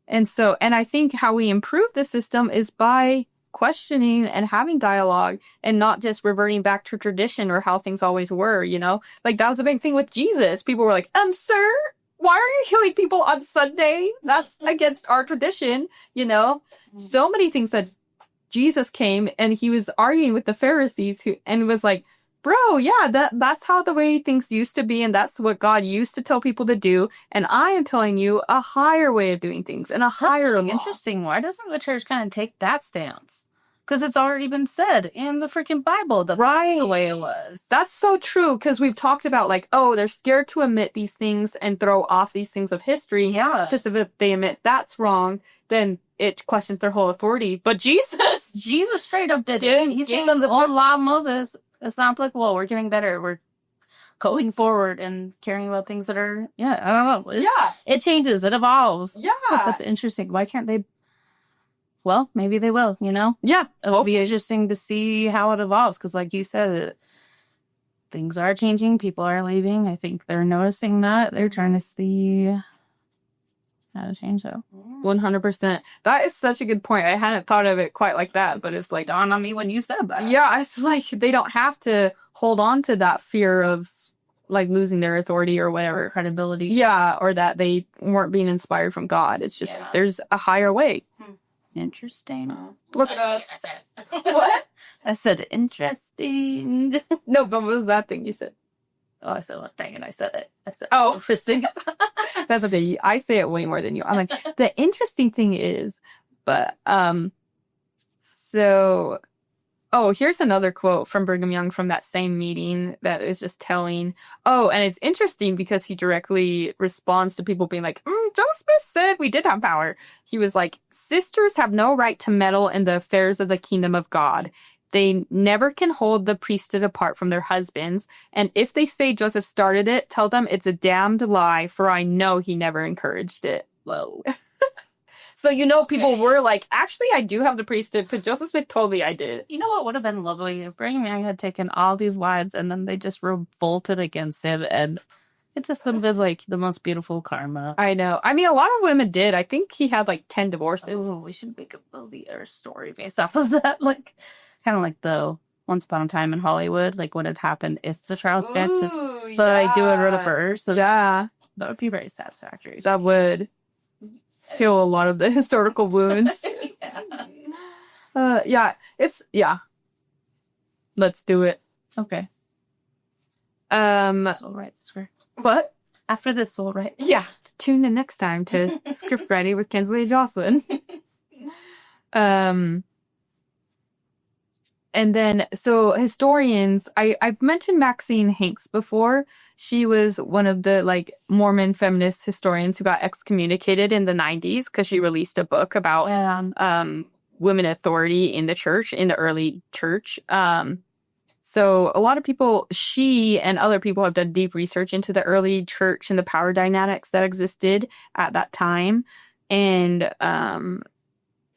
And I think how we improve the system is by questioning and having dialogue and not just reverting back to tradition or how things always were, you know? Like, that was a big thing with Jesus. People were like, sir, why are you healing people on Sunday? That's against our tradition, you know? So many things that Jesus came and he was arguing with the Pharisees and was like, bro, yeah, that's how the way things used to be, and that's what God used to tell people to do, and I am telling you a higher way of doing things and a higher law. Interesting. Why doesn't the church kind of take that stance? Because it's already been said in the freaking Bible that that's the way it was. That's so true, because we've talked about like, oh, they're scared to admit these things and throw off these things of history. Yeah. Because if they admit that's wrong, then it questions their whole authority. But Jesus straight up did it. He's saying the old law of Moses, it's not applicable. We're getting better. We're going forward and caring about things that are, I don't know. It changes. It evolves. Yeah. That's interesting. Why can't they? Well, maybe they will, you know? Yeah. It'll be interesting to see how it evolves. Because like you said, things are changing. People are leaving. I think they're noticing that. They're trying to see how to change it. 100%. That is such a good point. I hadn't thought of it quite like that, but it's like, dawned on me when you said that. Yeah, it's like they don't have to hold on to that fear of like losing their authority or whatever. Credibility. Yeah, or that they weren't being inspired from God. It's just there's a higher way. Interesting. Look at us. What? I said interesting. No, but what was that thing you said? Oh, I said, well, dang it, I said it. I said, oh, interesting. That's okay. I say it way more than you. I'm like, the interesting thing is, but, here's another quote from Brigham Young from that same meeting that is just telling. Oh, and it's interesting because he directly responds to people being like, Joseph Smith said we did have power. He was like, sisters have no right to meddle in the affairs of the kingdom of God. They never can hold the priesthood apart from their husbands. And if they say Joseph started it, tell them it's a damned lie, for I know he never encouraged it. Whoa. So, you know, people were like, actually, I do have the priesthood, but Joseph Smith told me I did. You know what would have been lovely? If Brigham Young had taken all these wives and then they just revolted against him, and it just would have been like the most beautiful karma. I know. I mean, a lot of women did. I think he had like 10 divorces. Oh, we should make a movie or a story based off of that. Like, kind of like the Once Upon a Time in Hollywood, like what had happened if the Charles Manson, but I do it reverse. So that would be very satisfactory. That would heal a lot of the historical wounds. Let's do it. Okay. We'll write the script. What? After this, we'll write. Yeah. Tune in next time to Script Ready with Kensley Jocelyn. And And then, so historians, I've mentioned Maxine Hanks before. She was one of the like Mormon feminist historians who got excommunicated in the 90s because she released a book about women authority in the church, in the early church. So a lot of people, she and other people have done deep research into the early church and the power dynamics that existed at that time. And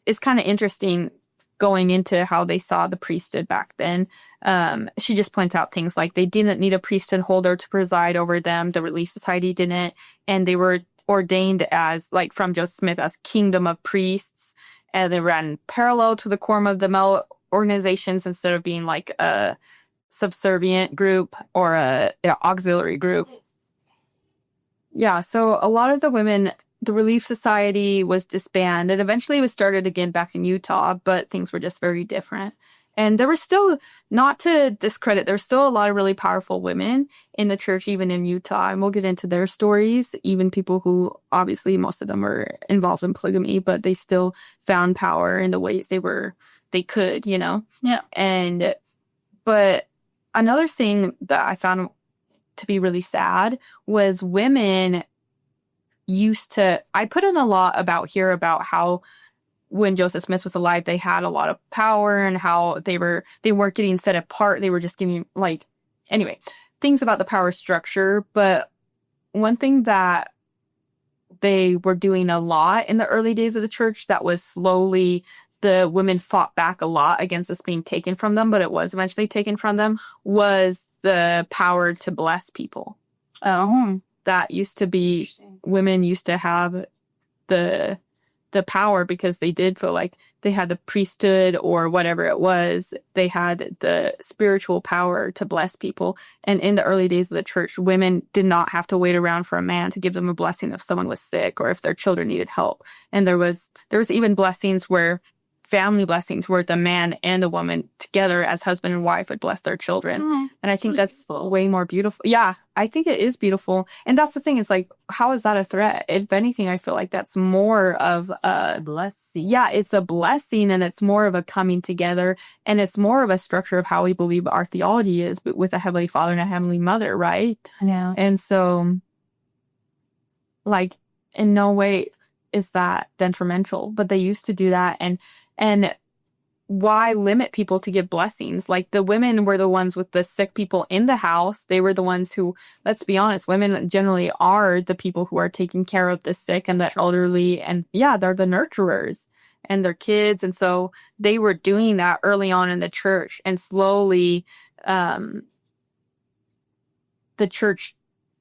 it's kind of interesting going into how they saw the priesthood back then. She just points out things like they didn't need a priesthood holder to preside over them. The Relief Society didn't. And they were ordained as, like from Joseph Smith, as kingdom of priests. And they ran parallel to the quorum of the male organizations instead of being like a subservient group or a auxiliary group. Yeah, so a lot of the women, the Relief Society was disbanded. Eventually it was started again back in Utah, but things were just very different. And there were still, not to discredit, there were still a lot of really powerful women in the church, even in Utah. And we'll get into their stories, even people who, obviously, most of them were involved in polygamy, but they still found power in the ways they could, you know? Yeah. But another thing that I found to be really sad was women used to, I put in a lot about how when Joseph Smith was alive, they had a lot of power and how they weren't getting set apart. They were just getting anyway, things about the power structure. But one thing that they were doing a lot in the early days of the church that was slowly, the women fought back a lot against this being taken from them, but it was eventually taken from them, was the power to bless people. Oh. That used to be, women used to have the power because they did feel like they had the priesthood or whatever it was. They had the spiritual power to bless people. And in the early days of the church, women did not have to wait around for a man to give them a blessing if someone was sick or if their children needed help. And there was even blessings where family blessings where the man and the woman together as husband and wife would bless their children. Oh, and I think that's way more beautiful. Yeah, I think it is beautiful. And that's the thing. It's like, how is that a threat? If anything, I feel like that's more of a blessing. Yeah, it's a blessing and it's more of a coming together. And it's more of a structure of how we believe our theology is, but with a Heavenly Father and a Heavenly Mother, right? Yeah. And so, like, in no way is that detrimental, but they used to do that. And why limit people to give blessings? Like, the women were the ones with the sick people in the house. They were the ones who, let's be honest, women generally are the people who are taking care of the sick and the elderly. And yeah, they're the nurturers and their kids. And so they were doing that early on in the church. And slowly, the church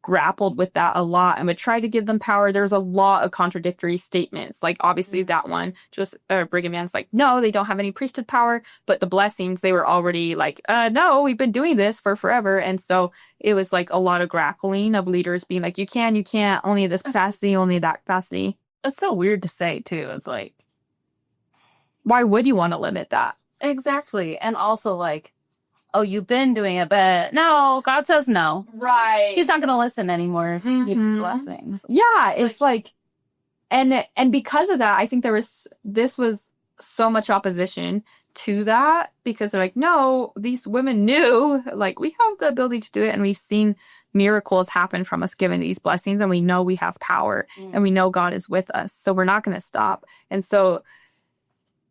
grappled with that a lot and would try to give them power. There's a lot of contradictory statements. Like, obviously that one, just Brigham Young's like, no, they don't have any priesthood power, but the blessings, they were already like, no, we've been doing this for forever. And so it was like a lot of grappling of leaders being like, you can't, only this capacity, only that capacity. It's so weird to say too. It's like, why would you want to limit that? Exactly. And also like, oh, you've been doing it, but no, God says no. Right. He's not going to listen anymore if you give blessings. Yeah, it's like, and because of that, I think this was so much opposition to that because they're like, no, these women knew, like, we have the ability to do it, and we've seen miracles happen from us given these blessings, and we know we have power, and we know God is with us, so we're not going to stop. And so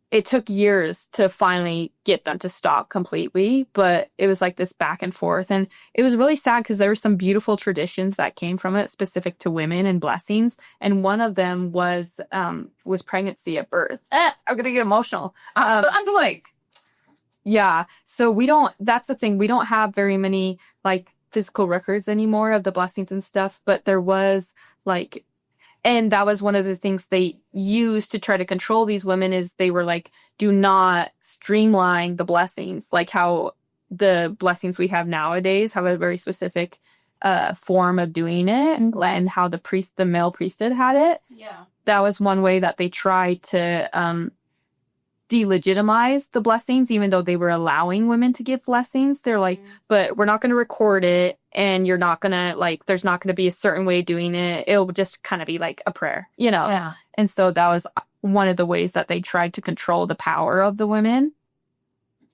it took years to finally get them to stop completely, but it was like this back and forth. And it was really sad because there were some beautiful traditions that came from it specific to women and blessings. And one of them was pregnancy at birth. I'm going to get emotional. I'm like, yeah. So that's the thing. We don't have very many like physical records anymore of the blessings and stuff, but there was like, and that was one of the things they used to try to control these women is they were like, do not streamline the blessings. Like how the blessings we have nowadays have a very specific form of doing it, and how the male priesthood had it. Yeah. That was one way that they tried to delegitimize the blessings, even though they were allowing women to give blessings. They're like, but we're not going to record it, and you're not going to, like, there's not going to be a certain way of doing it. It'll just kind of be like a prayer, you know? Yeah. And so that was one of the ways that they tried to control the power of the women.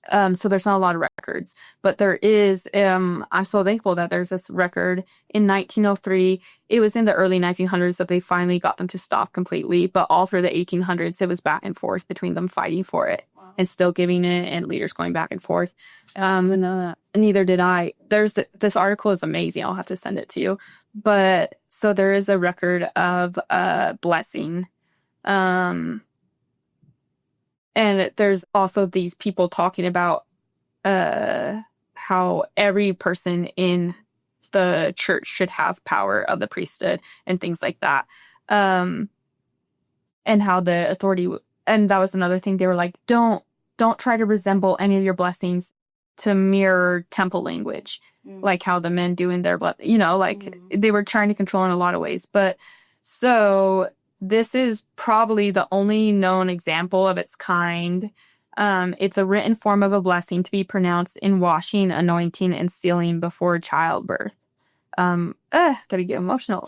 So there's not a lot of records, but there is, I'm so thankful that there's this record in 1903. It was in the early 1900s that they finally got them to stop completely, but all through the 1800s, it was back and forth between them fighting for it and still giving it and leaders going back and forth. I didn't know that. Neither did I. This article is amazing. I'll have to send it to you. But so there is a record of blessing. And there's also these people talking about how every person in the church should have power of the priesthood and things like that. And how the authority, and that was another thing. They were like, don't try to resemble any of your blessings to mirror temple language, like how the men do in their blood, they were trying to control in a lot of ways. But so this is probably the only known example of its kind. It's a written form of a blessing to be pronounced in washing, anointing, and sealing before childbirth. Gotta get emotional.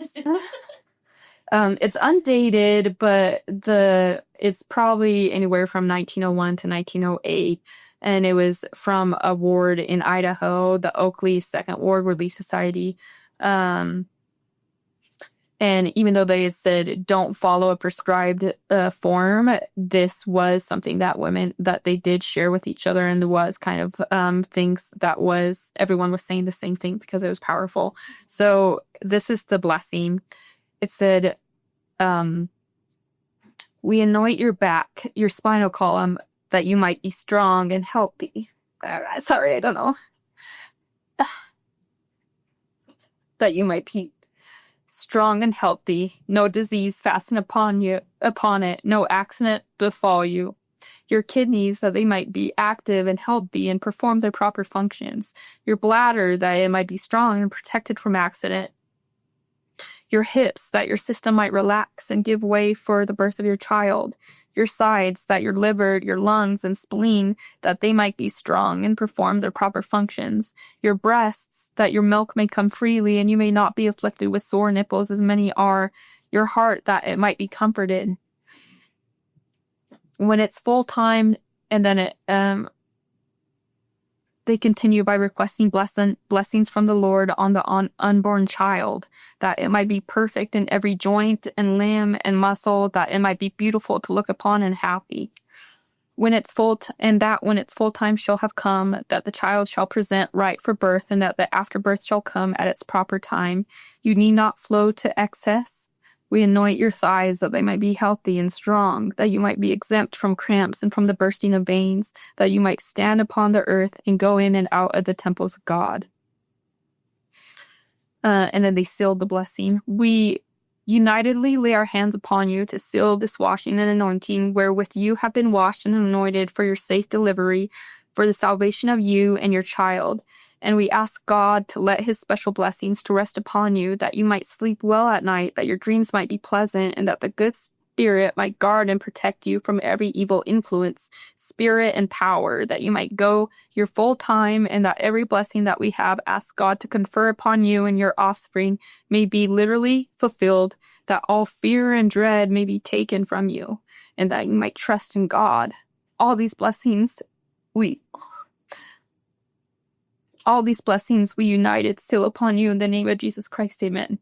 It's undated, but it's probably anywhere from 1901 to 1908. And it was from a ward in Idaho, the Oakley Second Ward Relief Society. And even though they had said don't follow a prescribed form, this was something that they did share with each other, and there was kind of things that was everyone was saying the same thing because it was powerful. So this is the blessing. It said, "We anoint your back, your spinal column, that you might be strong and healthy." Sorry, I don't know. That you might be strong and healthy, no disease fasten upon it, no accident befall you. Your kidneys, that they might be active and healthy and perform their proper functions. Your bladder, that it might be strong and protected from accident. Your hips, that your system might relax and give way for the birth of your child. Your sides, that your liver, your lungs, and spleen, that they might be strong and perform their proper functions. Your breasts, that your milk may come freely and you may not be afflicted with sore nipples as many are. Your heart, that it might be comforted. When it's full time, and then they continue by requesting blessings from the Lord on the unborn child, that it might be perfect in every joint and limb and muscle, that it might be beautiful to look upon and happy. When it's full time shall have come, that the child shall present right for birth, and that the afterbirth shall come at its proper time. You need not flow to excess. We anoint your thighs, that they might be healthy and strong, that you might be exempt from cramps and from the bursting of veins, that you might stand upon the earth and go in and out of the temples of God. And then they sealed the blessing. We unitedly lay our hands upon you to seal this washing and anointing, wherewith you have been washed and anointed for your safe delivery, for the salvation of you and your child. And we ask God to let his special blessings to rest upon you, that you might sleep well at night, that your dreams might be pleasant, and that the good Spirit might guard and protect you from every evil influence, spirit, and power, that you might go your full time, and that every blessing that we have asked God to confer upon you and your offspring may be literally fulfilled, that all fear and dread may be taken from you, and that you might trust in God. All these blessings we united seal upon you in the name of Jesus Christ. Amen.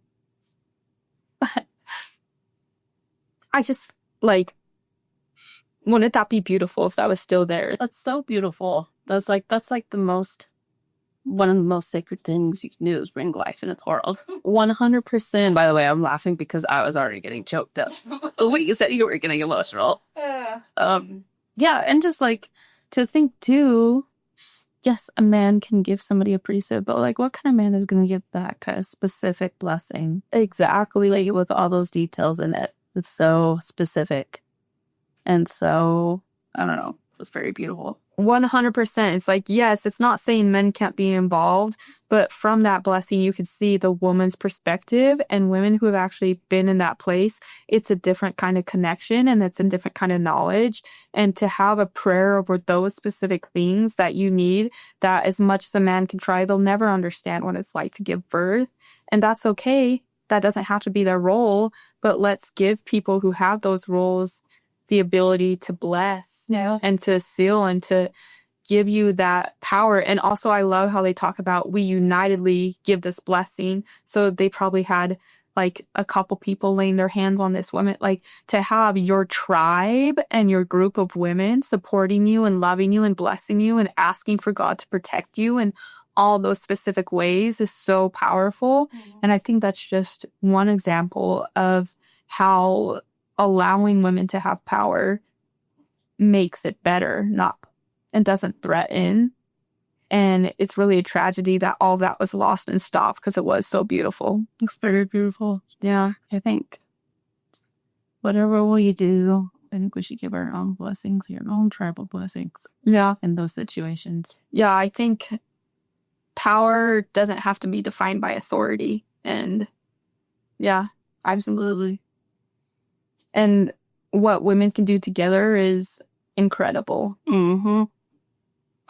I just, wouldn't that be beautiful if that was still there? That's so beautiful. That's like one of the most sacred things you can do is bring life into the world. 100%. By the way, I'm laughing because I was already getting choked up. The way you said you were getting emotional. Yeah, and just to think too, yes, a man can give somebody a priesthood, but what kind of man is going to give that kind of specific blessing? Exactly. With all those details in it. It's so specific. And so, I don't know. It was very beautiful. 100%. It's yes, it's not saying men can't be involved, but from that blessing, you could see the woman's perspective, and women who have actually been in that place, it's a different kind of connection, and it's a different kind of knowledge. And to have a prayer over those specific things that you need, that as much as a man can try, they'll never understand what it's like to give birth. And that's okay. That doesn't have to be their role, but let's give people who have those roles the ability to bless and to seal and to give you that power. And also I love how they talk about we unitedly give this blessing. So they probably had like a couple people laying their hands on this woman, like to have your tribe and your group of women supporting you and loving you and blessing you and asking for God to protect you in all those specific ways is so powerful. And I think that's just one example of how allowing women to have power makes it better, not and doesn't threaten. And it's really a tragedy that all that was lost and stopped because it was so beautiful. It's very beautiful. Yeah. I think whatever we do, I think we should give our own blessings, your own tribal blessings. Yeah. In those situations. Yeah, I think power doesn't have to be defined by authority. And yeah, absolutely. And what women can do together is incredible. Mm-hmm.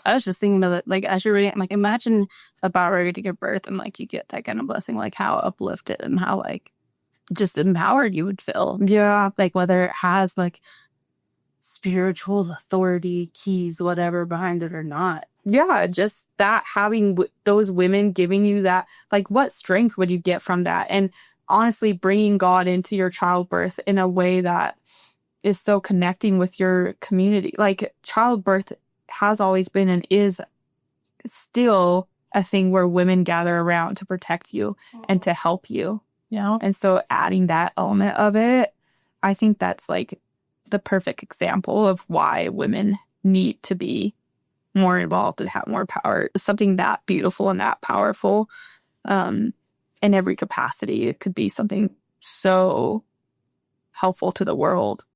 I was just thinking about it, like, as you're reading, like, imagine about ready to give birth and, like, you get that kind of blessing, like, how uplifted and how, like, just empowered you would feel. Yeah. Like, whether it has, like, spiritual authority, keys, whatever behind it or not. Yeah, just that having those women giving you that, like, what strength would you get from that? And honestly, bringing God into your childbirth in a way that is so connecting with your community. Like, childbirth has always been and is still a thing where women gather around to protect you and to help you. Yeah. And so adding that element of it, I think that's like the perfect example of why women need to be more involved and have more power. Something that beautiful and that powerful in every capacity. It could be something so helpful to the world.